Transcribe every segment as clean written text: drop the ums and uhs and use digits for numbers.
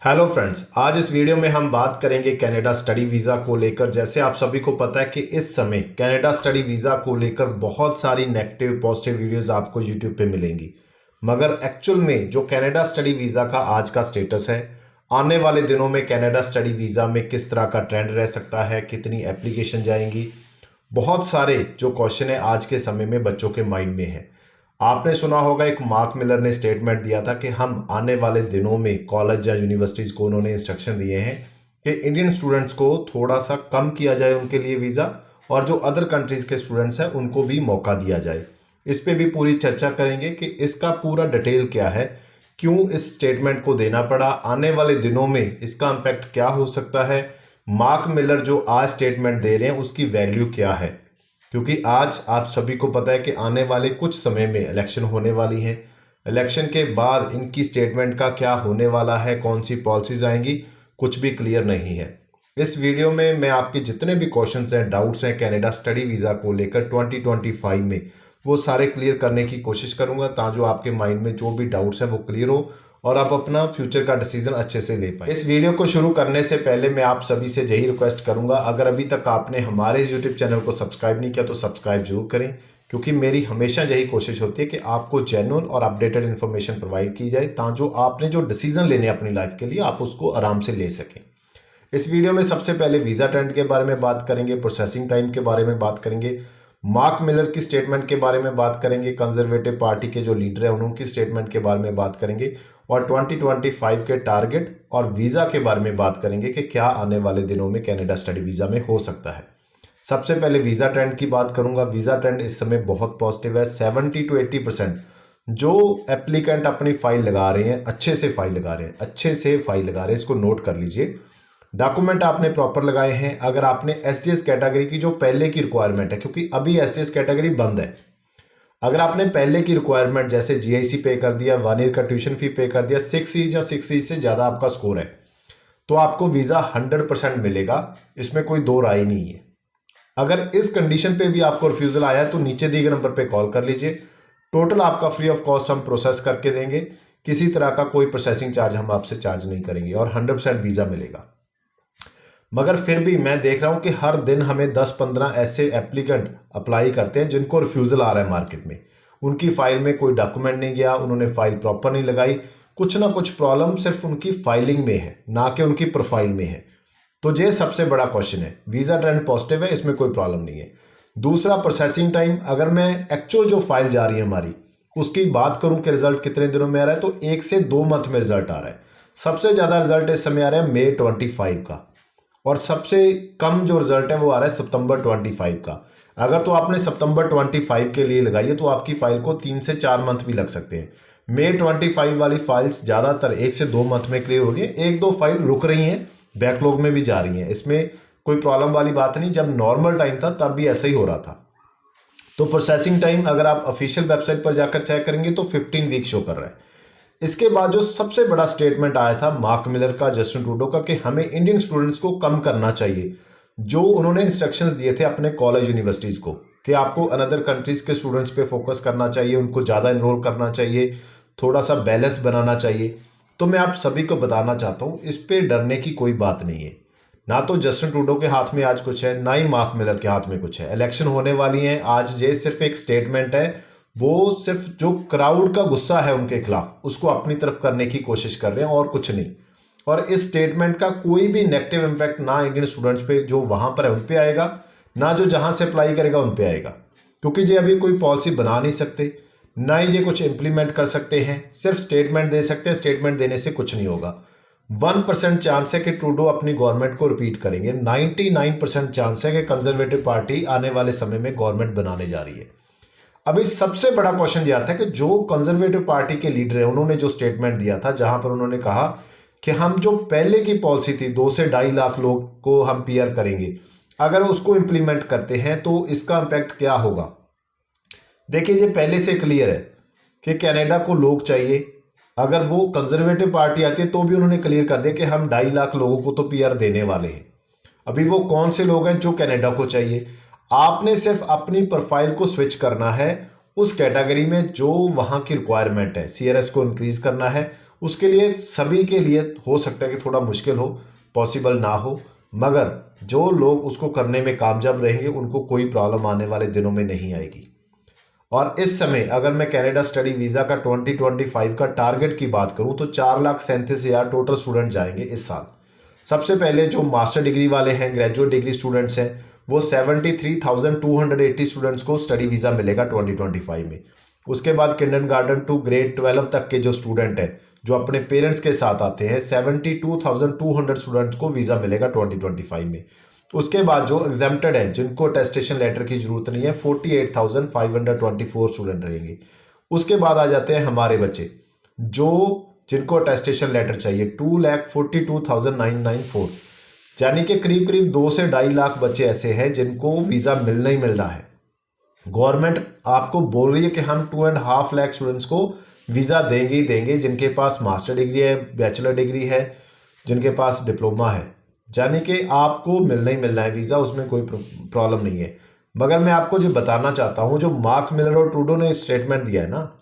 Hello friends, आज इस video में हम बात करेंगे कनाडा स्टडी वीज़ा को लेकर। जैसे आप सभी को पता है कि इस समय कनाडा स्टडी वीज़ा को लेकर बहुत सारी नेगेटिव पॉजिटिव वीडियोस आपको यूट्यूब पे मिलेंगी, मगर एक्चुअल में जो कनाडा स्टडी वीज़ा का आज का स्टेटस है, आने वाले दिनों में कनाडा स्टडी वीज़ा में किस तरह का ट्रेंड रह सकता है, कितनी एप्लीकेशन जाएंगी, बहुत सारे जो क्वेश्चन है आज के समय में बच्चों के माइंड में है। आपने सुना होगा एक मार्क मिलर ने स्टेटमेंट दिया था कि हम आने वाले दिनों में कॉलेज या यूनिवर्सिटीज़ को उन्होंने इंस्ट्रक्शन दिए हैं कि इंडियन स्टूडेंट्स को थोड़ा सा कम किया जाए उनके लिए वीज़ा, और जो अदर कंट्रीज़ के स्टूडेंट्स हैं उनको भी मौका दिया जाए। इस पे भी पूरी चर्चा करेंगे कि इसका पूरा डिटेल क्या है, क्यों इस स्टेटमेंट को देना पड़ा, आने वाले दिनों में इसका इम्पैक्ट क्या हो सकता है, मार्क मिलर जो आज स्टेटमेंट दे रहे हैं उसकी वैल्यू क्या है। क्योंकि आज आप सभी को पता है कि आने वाले कुछ समय में इलेक्शन होने वाली हैं। इलेक्शन के बाद इनकी स्टेटमेंट का क्या होने वाला है, कौन सी पॉलिसीज आएंगी, कुछ भी क्लियर नहीं है। इस वीडियो में मैं आपके जितने भी क्वेश्चंस हैं, डाउट्स हैं कनाडा स्टडी वीज़ा को लेकर 2025 में, वो सारे क्लियर करने की कोशिश करूंगा, ताकि आपके माइंड में जो भी डाउट्स हैं वो क्लियर हो और आप अपना फ्यूचर का डिसीजन अच्छे से ले पाए। इस वीडियो को शुरू करने से पहले मैं आप सभी से यही रिक्वेस्ट करूंगा, अगर अभी तक आपने हमारे इस यूट्यूब चैनल को सब्सक्राइब नहीं किया तो सब्सक्राइब जरूर करें, क्योंकि मेरी हमेशा यही कोशिश होती है कि आपको जेन्युइन और अपडेटेड इन्फॉर्मेशन प्रोवाइड की जाए, ताकि जो आपने जो डिसीजन लेने अपनी लाइफ के लिए आप उसको आराम से ले सकें। इस वीडियो में सबसे पहले वीज़ा ट्रेंड के बारे में बात करेंगे, प्रोसेसिंग टाइम के बारे में बात करेंगे, मार्क मिलर की स्टेटमेंट के बारे में बात करेंगे, कंजर्वेटिव पार्टी के जो लीडर हैं उनकी स्टेटमेंट के बारे में बात करेंगे, और 2025 के टारगेट और वीज़ा के बारे में बात करेंगे कि क्या आने वाले दिनों में कनाडा स्टडी वीज़ा में हो सकता है। सबसे पहले वीज़ा ट्रेंड की बात करूंगा। वीज़ा ट्रेंड इस समय बहुत पॉजिटिव है। 70 to 80% जो एप्लीकेंट अपनी फाइल लगा रहे हैं, अच्छे से फाइल लगा रहे हैं, अच्छे से फाइल लगा रहे हैं, इसको नोट कर लीजिए। डॉक्यूमेंट आपने प्रॉपर लगाए हैं। अगर आपने एसडीएस कैटेगरी की जो पहले की रिक्वायरमेंट है, क्योंकि अभी एसडीएस कैटेगरी बंद है, अगर आपने पहले की रिक्वायरमेंट जैसे जीआईसी पे कर दिया, 1 ईयर का ट्यूशन फी पे कर दिया, 6 या 6 से ज़्यादा आपका स्कोर है, तो आपको वीज़ा 100% मिलेगा। इसमें कोई दो राय नहीं है। अगर इस कंडीशन पे भी आपको रिफ्यूज़ल आया है तो नीचे दिए गए नंबर पे कॉल कर लीजिए। टोटल आपका फ्री ऑफ कॉस्ट हम प्रोसेस करके देंगे। किसी तरह का कोई प्रोसेसिंग चार्ज हम आपसे चार्ज नहीं करेंगे और 100% वीज़ा मिलेगा। मगर फिर भी मैं देख रहा हूं कि हर दिन हमें 10-15 ऐसे एप्लीकेंट अप्लाई करते हैं जिनको रिफ्यूज़ल आ रहा है मार्केट में। उनकी फ़ाइल में कोई डॉक्यूमेंट नहीं गया, उन्होंने फ़ाइल प्रॉपर नहीं लगाई, कुछ ना कुछ प्रॉब्लम सिर्फ उनकी फाइलिंग में है, ना कि उनकी प्रोफाइल में है। तो ये सबसे बड़ा क्वेश्चन है। वीज़ा ट्रेंड पॉजिटिव है, इसमें कोई प्रॉब्लम नहीं है। दूसरा, प्रोसेसिंग टाइम। अगर मैं एक्चुअल जो फाइल जा रही है हमारी उसकी बात करूं कि रिजल्ट कितने दिनों में आ रहा है, तो 1 से 2 मंथ में रिजल्ट आ रहा है। सबसे ज़्यादा रिजल्ट इस समय आ रहा है मई 25 का, और सबसे कम जो रिजल्ट है वो आ रहा है सितंबर 25 का। अगर तो आपने सितंबर 25 के लिए लगाई है तो आपकी फाइल को 3 से 4 मंथ भी लग सकते हैं। मई 25 वाली फाइल्स ज़्यादातर 1 से 2 मंथ में क्लियर हो रही है। 1-2 फाइल रुक रही हैं, बैकलॉग में भी जा रही हैं, इसमें कोई प्रॉब्लम वाली बात नहीं। जब नॉर्मल टाइम था तब भी ऐसा ही हो रहा था। तो प्रोसेसिंग टाइम अगर आप ऑफिशियल वेबसाइट पर जाकर चेक करेंगे तो 15 वीक शो कर रहा है। इसके बाद जो सबसे बड़ा स्टेटमेंट आया था मार्क मिलर का, जस्टिन ट्रूडो का, कि हमें इंडियन स्टूडेंट्स को कम करना चाहिए। जो उन्होंने इंस्ट्रक्शंस दिए थे अपने कॉलेज यूनिवर्सिटीज़ को कि आपको अनदर कंट्रीज़ के स्टूडेंट्स पे फोकस करना चाहिए, उनको ज़्यादा इनरोल करना चाहिए, थोड़ा सा बैलेंस बनाना चाहिए। तो मैं आप सभी को बताना चाहता हूँ, इस पे डरने की कोई बात नहीं है। ना तो जस्टिन ट्रूडो के हाथ में आज कुछ है, ना ही मार्क मिलर के हाथ में कुछ है। इलेक्शन होने वाली हैं आज, ये सिर्फ एक स्टेटमेंट है। वो सिर्फ जो क्राउड का गुस्सा है उनके खिलाफ उसको अपनी तरफ करने की कोशिश कर रहे हैं और कुछ नहीं। और इस स्टेटमेंट का कोई भी नेगेटिव इम्पैक्ट ना इंडियन स्टूडेंट्स पे जो वहां पर है उन पे आएगा, ना जो जहां से अप्लाई करेगा उन पे आएगा, क्योंकि ये अभी कोई पॉलिसी बना नहीं सकते, ना ही ये कुछ इंप्लीमेंट कर सकते हैं। सिर्फ स्टेटमेंट दे सकते हैं, स्टेटमेंट देने से कुछ नहीं होगा। 1% चांस है कि ट्रूडो अपनी गवर्नमेंट को रिपीट करेंगे। 99% चांस है कि कंजर्वेटिव पार्टी आने वाले समय में गवर्नमेंट बनाने जा रही है। अभी सबसे बड़ा क्वेश्चन ये आता है कि जो कंजर्वेटिव पार्टी के लीडर हैं उन्होंने जो स्टेटमेंट दिया था, जहां पर उन्होंने कहा कि हम जो पहले की पॉलिसी थी 2 से 2.5 लाख लोग को हम पीआर करेंगे, अगर उसको इंप्लीमेंट करते हैं तो इसका इम्पैक्ट क्या होगा। देखिए, ये पहले से क्लियर है कि कनाडा को लोग चाहिए। अगर वो कंजर्वेटिव पार्टी आती है तो भी उन्होंने क्लियर कर दिया कि हम 2.5 लाख लोगों को तो पीआर देने वाले हैं। अभी वो कौन से लोग हैं जो कनाडा को चाहिए। आपने सिर्फ अपनी प्रोफाइल को स्विच करना है उस कैटेगरी में जो वहां की रिक्वायरमेंट है। सीआरएस को इंक्रीज करना है, उसके लिए सभी के लिए हो सकता है कि थोड़ा मुश्किल हो, पॉसिबल ना हो, मगर जो लोग उसको करने में कामयाब रहेंगे उनको कोई प्रॉब्लम आने वाले दिनों में नहीं आएगी। और इस समय अगर मैं कनाडा स्टडी वीज़ा का 2025 का टारगेट की बात करूं तो 4,37,000 टोटल स्टूडेंट जाएंगे इस साल। सबसे पहले जो मास्टर डिग्री वाले हैं, ग्रेजुएट डिग्री स्टूडेंट्स हैं, वो 73,280 स्टूडेंट्स को स्टडी वीज़ा मिलेगा 2025 में। उसके बाद किंडरगार्टन टू ग्रेड 12 तक के जो स्टूडेंट हैं जो अपने पेरेंट्स के साथ आते हैं, 72,200 स्टूडेंट्स को वीज़ा मिलेगा 2025 में। उसके बाद जो एग्जेम्प्टेड हैं, जिनको टेस्टेशन लेटर की जरूरत नहीं है, 48,524 स्टूडेंट रहेंगे। उसके बाद आ जाते हैं हमारे बच्चे जो जिनको टेस्टेशन लेटर चाहिए, 2,42,994, यानी कि करीब करीब 2 से 2.5 लाख बच्चे ऐसे हैं जिनको वीज़ा मिलना ही मिलना है। गवर्नमेंट आपको बोल रही है कि हम 2.5 लाख स्टूडेंट्स को वीज़ा देंगे ही देंगे, जिनके पास मास्टर डिग्री है, बैचलर डिग्री है, जिनके पास डिप्लोमा है, यानी कि आपको मिलना ही मिलना है वीज़ा, उसमें कोई प्रॉब्लम नहीं है। मगर मैं आपको जो बताना चाहता हूँ, जो मार्क मिलर और ट्रूडो ने स्टेटमेंट दिया है ना,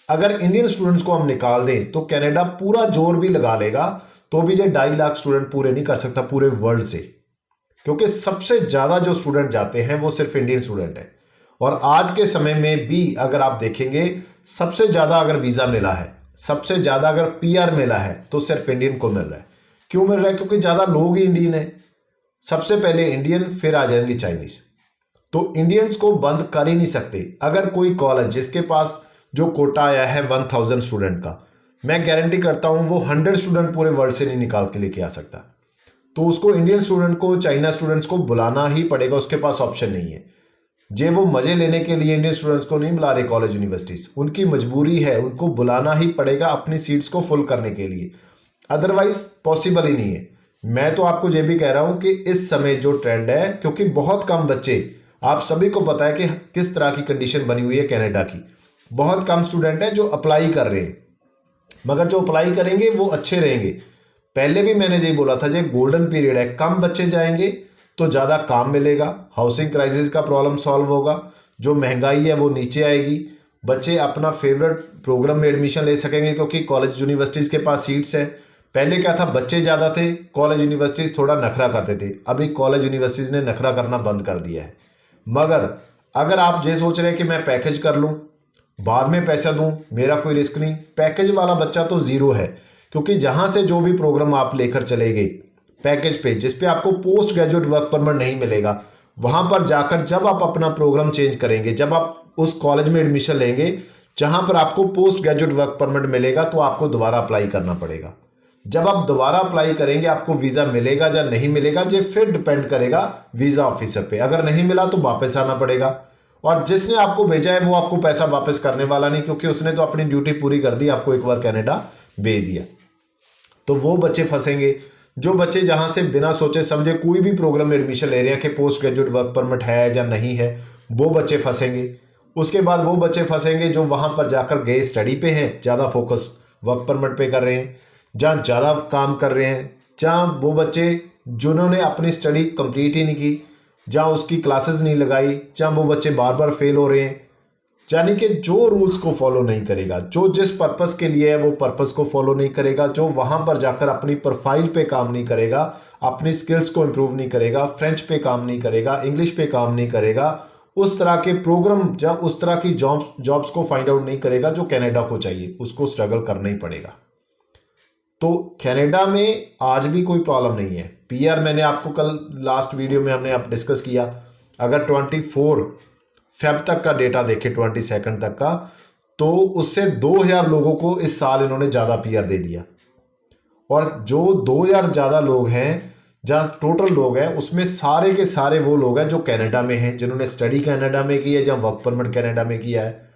अगर इंडियन स्टूडेंट्स को हम निकाल दें तो कनाडा पूरा जोर भी लगा लेगा तो भी ये 2.5 लाख स्टूडेंट पूरे नहीं कर सकता पूरे वर्ल्ड से, क्योंकि सबसे ज़्यादा जो स्टूडेंट जाते हैं वो सिर्फ इंडियन स्टूडेंट है। और आज के समय में भी अगर आप देखेंगे, सबसे ज़्यादा अगर वीज़ा मिला है, सबसे ज़्यादा अगर पीआर मिला है तो सिर्फ इंडियन को मिल रहा है। क्यों मिल रहा है? क्योंकि ज़्यादा लोग ही इंडियन है। सबसे पहले इंडियन, फिर आ जाएंगे चाइनीज़। तो इंडियंस को बंद कर ही नहीं सकते। अगर कोई कॉलेज जिसके पास जो कोटा आया है 1000 स्टूडेंट का, मैं गारंटी करता हूं वो 100 स्टूडेंट पूरे वर्ल्ड से नहीं निकाल के लेके आ सकता। तो उसको इंडियन स्टूडेंट को, चाइना स्टूडेंट्स को बुलाना ही पड़ेगा, उसके पास ऑप्शन नहीं है। जे वो मजे लेने के लिए इंडियन स्टूडेंट्स को नहीं बुला रहे कॉलेज यूनिवर्सिटीज, उनकी मजबूरी है, उनको बुलाना ही पड़ेगा अपनी सीट्स को फुल करने के लिए, अदरवाइज पॉसिबल ही नहीं है। मैं तो आपको ये भी कह रहा हूं कि इस समय जो ट्रेंड है, क्योंकि बहुत कम बच्चे, आप सभी को पता है कि किस तरह की कंडीशन बनी हुई है कनाडा की, बहुत कम स्टूडेंट है जो अप्लाई कर रहे हैं, मगर जो अप्लाई करेंगे वो अच्छे रहेंगे। पहले भी मैंने यही बोला था, जो गोल्डन पीरियड है, कम बच्चे जाएंगे तो ज़्यादा काम मिलेगा, हाउसिंग क्राइसिस का प्रॉब्लम सॉल्व होगा, जो महंगाई है वो नीचे आएगी, बच्चे अपना फेवरेट प्रोग्राम में एडमिशन ले सकेंगे क्योंकि कॉलेज यूनिवर्सिटीज़ के पास सीट्स हैं। पहले क्या था, बच्चे ज़्यादा थे, कॉलेज यूनिवर्सिटीज़ थोड़ा नखरा करते थे, अभी कॉलेज यूनिवर्सिटीज़ ने नखरा करना बंद कर दिया है। मगर अगर आप ये सोच रहे हैं कि मैं पैकेज कर लूँ, बाद में पैसा दूं, मेरा कोई रिस्क नहीं, पैकेज वाला बच्चा तो ज़ीरो है, क्योंकि जहां से जो भी प्रोग्राम आप लेकर चले गए पैकेज पे, जिस पे आपको पोस्ट ग्रेजुएट वर्क परमिट नहीं मिलेगा, वहां पर जाकर जब आप अपना प्रोग्राम चेंज करेंगे, जब आप उस कॉलेज में एडमिशन लेंगे जहां पर आपको पोस्ट ग्रेजुएट वर्क परमिट मिलेगा, तो आपको दोबारा अप्लाई करना पड़ेगा। जब आप दोबारा अप्लाई करेंगे आपको वीज़ा मिलेगा या नहीं मिलेगा, ये फिर डिपेंड करेगा वीज़ा ऑफिसर पे। अगर नहीं मिला तो वापस आना पड़ेगा, और जिसने आपको भेजा है वो आपको पैसा वापस करने वाला नहीं, क्योंकि उसने तो अपनी ड्यूटी पूरी कर दी, आपको एक बार कनाडा भेज दिया। तो वो बच्चे फंसेंगे, जो बच्चे जहां से बिना सोचे समझे कोई भी प्रोग्राम में एडमिशन ले रहे हैं कि पोस्ट ग्रेजुएट वर्क परमिट है या नहीं है, वो बच्चे फंसेंगे। उसके बाद वो बच्चे फंसेंगे जो वहां पर जाकर गए स्टडी पे हैं, ज़्यादा फोकस वर्क परमिट पे कर रहे हैं, जहाँ ज़्यादा काम कर रहे हैं, जहाँ वो बच्चे जिन्होंने अपनी स्टडी कंप्लीट ही नहीं की, जहाँ उसकी क्लासेस नहीं लगाई, जहाँ वो बच्चे बार बार फेल हो रहे हैं, यानी कि जो रूल्स को फॉलो नहीं करेगा, जो जिस पर्पस के लिए है वो पर्पस को फॉलो नहीं करेगा, जो वहाँ पर जाकर अपनी प्रोफाइल पे काम नहीं करेगा, अपनी स्किल्स को इम्प्रूव नहीं करेगा, फ्रेंच पे काम नहीं करेगा, इंग्लिश पे काम नहीं करेगा, उस तरह के प्रोग्राम या उस तरह की जॉब्स को फाइंड आउट नहीं करेगा जो कनाडा को चाहिए, उसको स्ट्रगल करना ही पड़ेगा। तो कनाडा में आज भी कोई प्रॉब्लम नहीं है। पीआर मैंने आपको कल लास्ट वीडियो में हमने आप डिस्कस किया, अगर 24 फेब तक का डेटा देखे, 22 तक का, तो उससे 2000 लोगों को इस साल इन्होंने ज़्यादा पीआर दे दिया। और जो 2000 ज़्यादा लोग हैं, जहाँ टोटल लोग हैं, उसमें सारे के सारे वो लोग हैं जो कनाडा में हैं, जिन्होंने स्टडी कनाडा में की है, जहाँ वर्क परमिट कनाडा में किया है।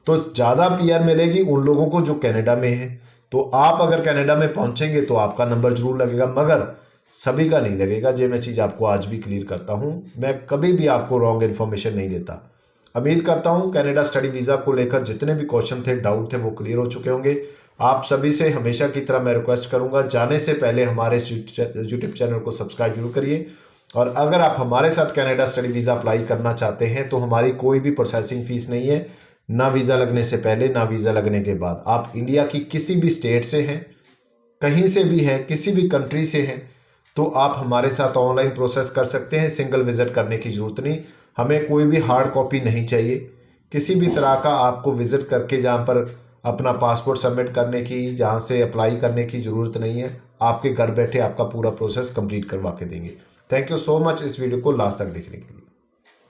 तो ज़्यादा पीआर मिलेगी उन लोगों को जो कनाडा में है। तो आप अगर कनाडा में पहुंचेंगे तो आपका नंबर जरूर लगेगा, मगर सभी का नहीं लगेगा। ये मैं चीज़ आपको आज भी क्लियर करता हूं, मैं कभी भी आपको रॉन्ग इन्फॉर्मेशन नहीं देता। उम्मीद करता हूं कनाडा स्टडी वीज़ा को लेकर जितने भी क्वेश्चन थे, डाउट थे, वो क्लियर हो चुके होंगे। आप सभी से हमेशा की तरह मैं रिक्वेस्ट करूंगा, जाने से पहले हमारे यूट्यूब चैनल को सब्सक्राइब जरूर करिए। और अगर आप हमारे साथ कनाडा स्टडी वीज़ा अप्लाई करना चाहते हैं तो हमारी कोई भी प्रोसेसिंग फ़ीस नहीं है, ना वीज़ा लगने से पहले ना वीज़ा लगने के बाद। आप इंडिया की किसी भी स्टेट से हैं, कहीं से भी हैं, किसी भी कंट्री से हैं, तो आप हमारे साथ ऑनलाइन प्रोसेस कर सकते हैं। सिंगल विज़िट करने की ज़रूरत नहीं, हमें कोई भी हार्ड कॉपी नहीं चाहिए। किसी भी तरह का आपको विज़िट करके जहाँ पर अपना पासपोर्ट सबमिट करने की, जहाँ से अप्लाई करने की ज़रूरत नहीं है। आपके घर बैठे आपका पूरा प्रोसेस कंप्लीट करवा के देंगे। थैंक यू सो मच इस वीडियो को लास्ट तक देखने के लिए।